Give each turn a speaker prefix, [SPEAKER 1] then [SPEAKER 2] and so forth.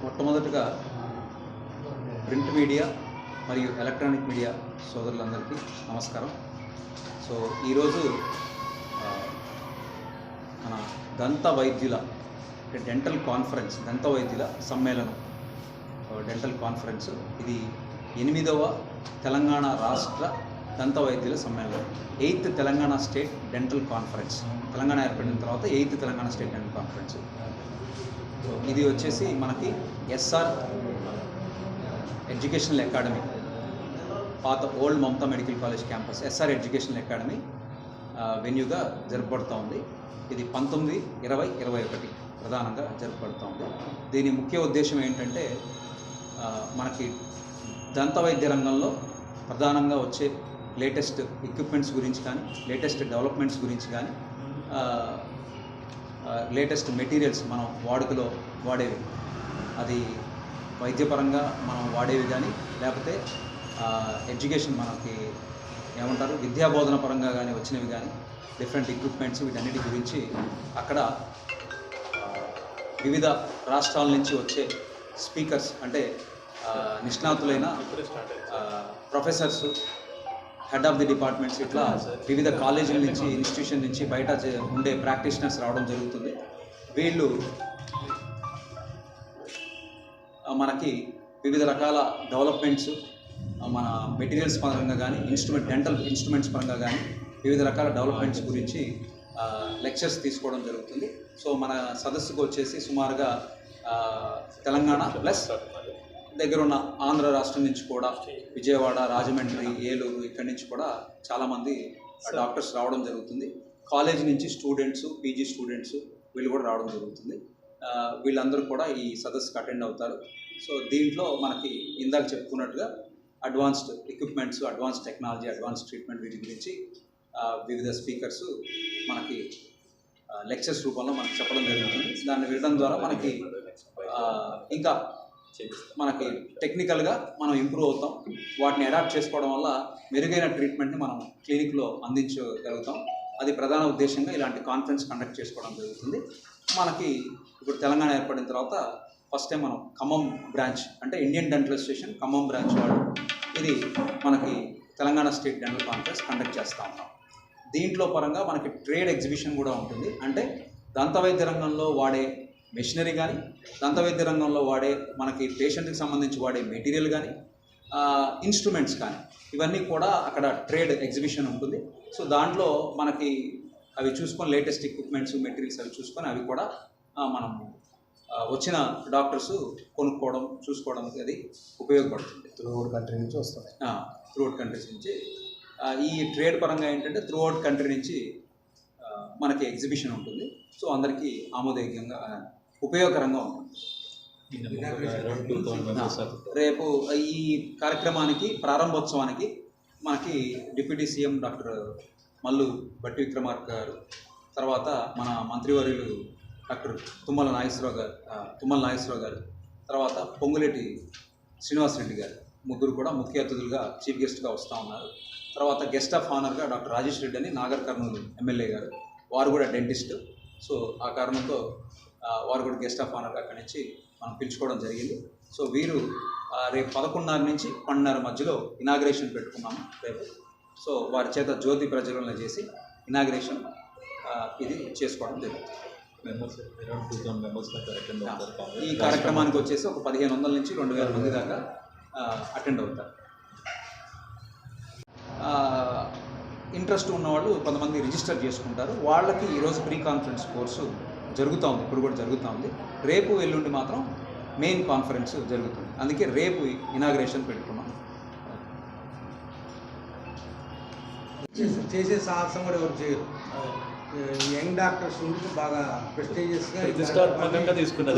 [SPEAKER 1] మొట్టమొదటిగా print media మరియు electronic media సోదరులందరికీ నమస్కారం. సో ఈరోజు మన దంత వైద్యుల డెంటల్ కాన్ఫరెన్స్, దంత వైద్యుల సమ్మేళనం, డెంటల్ కాన్ఫరెన్స్, ఇది 8వ తెలంగాణ రాష్ట్ర దంత వైద్యుల సమ్మేళనం, 8th Telangana state dental conference. Telangana ఏర్పడిన తర్వాత 8th Telangana state dental conference. So ఇది వచ్చేసి మనకి ఎస్ఆర్ ఎడ్యుకేషనల్ అకాడమీ, పాత old Mamata medical college campus SR educational academy వెన్యూగా జరుపబడుతూ ఉంది. ఇది 19, 20, 21 ప్రధానంగా జరుపబడుతూ ఉంది. దీని ముఖ్య ఉద్దేశం ఏంటంటే మనకి దంత వైద్య రంగంలో ప్రధానంగా వచ్చే లేటెస్ట్ ఎక్విప్మెంట్స్ గురించి కానీ, లేటెస్ట్ డెవలప్మెంట్స్ గురించి కానీ, లేటెస్ట్ మెటీరియల్స్ మనం వాడుకలో వాడేవి, అది వైద్యపరంగా మనం వాడేవి కానీ, లేకపోతే ఎడ్యుకేషన్ మనకి ఏమంటారు విద్యాబోధన పరంగా కానీ వచ్చినవి కానీ, డిఫరెంట్ ఎక్విప్మెంట్స్, వీటన్నిటి గురించి అక్కడ వివిధ రాష్ట్రాల నుంచి వచ్చే స్పీకర్స్, అంటే నిష్ణాతులైన professors, head of the departments, ఇట్లా వివిధ కాలేజీల నుంచి, ఇన్స్టిట్యూషన్ నుంచి బయట ఉండే ప్రాక్టీషనర్స్ రావడం జరుగుతుంది. వీళ్ళు మనకి వివిధ రకాల డెవలప్మెంట్స్, మన మెటీరియల్స్ పరంగా కానీ, డెంటల్ ఇన్స్ట్రుమెంట్స్ పరంగా కానీ వివిధ రకాల డెవలప్మెంట్స్ గురించి లెక్చర్స్ తీసుకోవడం జరుగుతుంది. సో మన సదస్సుకు వచ్చేసి సుమారుగా తెలంగాణ ప్లస్ దగ్గరున్న ఆంధ్ర రాష్ట్రం నుంచి కూడా, విజయవాడ, రాజమండ్రి, ఏలూరు, ఇక్కడి నుంచి కూడా చాలామంది డాక్టర్స్ రావడం జరుగుతుంది. కాలేజ్ నుంచి స్టూడెంట్స్, పీజీ స్టూడెంట్స్ వీళ్ళు కూడా రావడం జరుగుతుంది. వీళ్ళందరూ కూడా ఈ సదస్సుకు అటెండ్ అవుతారు. సో దీంట్లో మనకి ఇందాక చెప్పుకున్నట్టుగా advanced equipments, advanced technology, advanced treatment, వీటి గురించి వివిధ స్పీకర్స్ మనకి లెక్చర్స్ రూపంలో మనకి చెప్పడం జరుగుతుంది. దాన్ని వినడం ద్వారా మనకి టెక్నికల్గా మనం ఇంప్రూవ్ అవుతాం. వాటిని అడాప్ట్ చేసుకోవడం వల్ల మెరుగైన ట్రీట్మెంట్ని మనం క్లినిక్లో అందించగలుగుతాం. అది ప్రధాన ఉద్దేశంగా ఇలాంటి కాన్ఫరెన్స్ కండక్ట్ చేసుకోవడం జరుగుతుంది. మనకి ఇప్పుడు తెలంగాణ ఏర్పడిన తర్వాత ఫస్ట్ టైం మనం ఖమ్మం బ్రాంచ్, అంటే Indian dental association Khammam branch వాళ్ళు ఇది మనకి Telangana state dental conference conduct చేస్తూ ఉంటాం. దీంట్లో పరంగా మనకి ట్రేడ్ ఎగ్జిబిషన్ కూడా ఉంటుంది. అంటే దంతవైద్య రంగంలో వాడే మెషినరీ కానీ, దంతవైద్య రంగంలో వాడే మనకి పేషెంట్కి సంబంధించి వాడే మెటీరియల్ కానీ, ఇన్స్ట్రుమెంట్స్ కానీ, ఇవన్నీ కూడా అక్కడ ట్రేడ్ ఎగ్జిబిషన్ ఉంటుంది. సో దాంట్లో మనకి అవి చూసుకొని, లేటెస్ట్ ఎక్విప్మెంట్స్, మెటీరియల్స్ అవి చూసుకొని అవి కూడా మనం వచ్చిన డాక్టర్స్ కొనుక్కోవడం, చూసుకోవడం అది ఉపయోగపడుతుంది.
[SPEAKER 2] త్రూఅవుట్ కంట్రీ నుంచి వస్తున్నాయి.
[SPEAKER 1] త్రూఅవుట్ కంట్రీస్ నుంచి ఈ ట్రేడ్ పరంగా ఏంటంటే త్రూఅవుట్ కంట్రీ నుంచి మనకి ఎగ్జిబిషన్ ఉంటుంది. సో అందరికీ ఆమోదయోగ్యంగా, ఉపయోగకరంగా ఉంటుంది. రేపు ఈ కార్యక్రమానికి, ప్రారంభోత్సవానికి మనకి deputy CM doctor Mallu Bhatti Vikramarka గారు, తర్వాత మన మంత్రివర్యులు డాక్టర్ తుమ్మల నాగేశ్వరరావు గారు, తర్వాత పొంగులేటి శ్రీనివాసరెడ్డి గారు, ముగ్గురు కూడా ముఖ్య అతిథులుగా చీఫ్ గెస్ట్గా వస్తూ ఉన్నారు. తర్వాత గెస్ట్ ఆఫ్ ఆనర్గా డాక్టర్ రాజేష్ రెడ్డి అని నాగర్ కర్నూలు ఎమ్మెల్యే గారు, వారు కూడా డెంటిస్ట్. సో ఆ కారణంతో వారు కూడా గెస్ట్ ఆఫ్ ఆనర్గా అక్కడి నుంచి మనం పిలుచుకోవడం జరిగింది. సో వీరు రేపు 11:30 నుంచి 12:30 మధ్యలో ఇనాగ్రేషన్ పెట్టుకున్నాము రేపు. సో వారి చేత జ్యోతి ప్రజ్వలన చేసి ఇనాగ్రేషన్ ఇది చేసుకోవడం జరుగుతుంది. ఈ కార్యక్రమానికి వచ్చేసి ఒక 1500 నుంచి 2000 మంది దాకా అటెండ్ అవుతారు. ఇంట్రెస్ట్ ఉన్నవాళ్ళు కొంతమంది రిజిస్టర్ చేసుకుంటారు. వాళ్ళకి ఈరోజు ప్రీ కాన్ఫరెన్స్ కోర్సు జరుగుతూ ఉంది, ఇప్పుడు కూడా జరుగుతూ ఉంది. రేపు ఎల్లుండి మాత్రం మెయిన్ కాన్ఫరెన్స్ జరుగుతుంది. అందుకే రేపు ఇనాగ్రేషన్ పెట్టుకున్నాం.
[SPEAKER 2] చేసే సాహసం కూడా ఎవరు చేయరు. యంగ్ డాక్టర్స్ బాగా ప్రెస్టీజియస్గా
[SPEAKER 3] తీసుకున్నారు.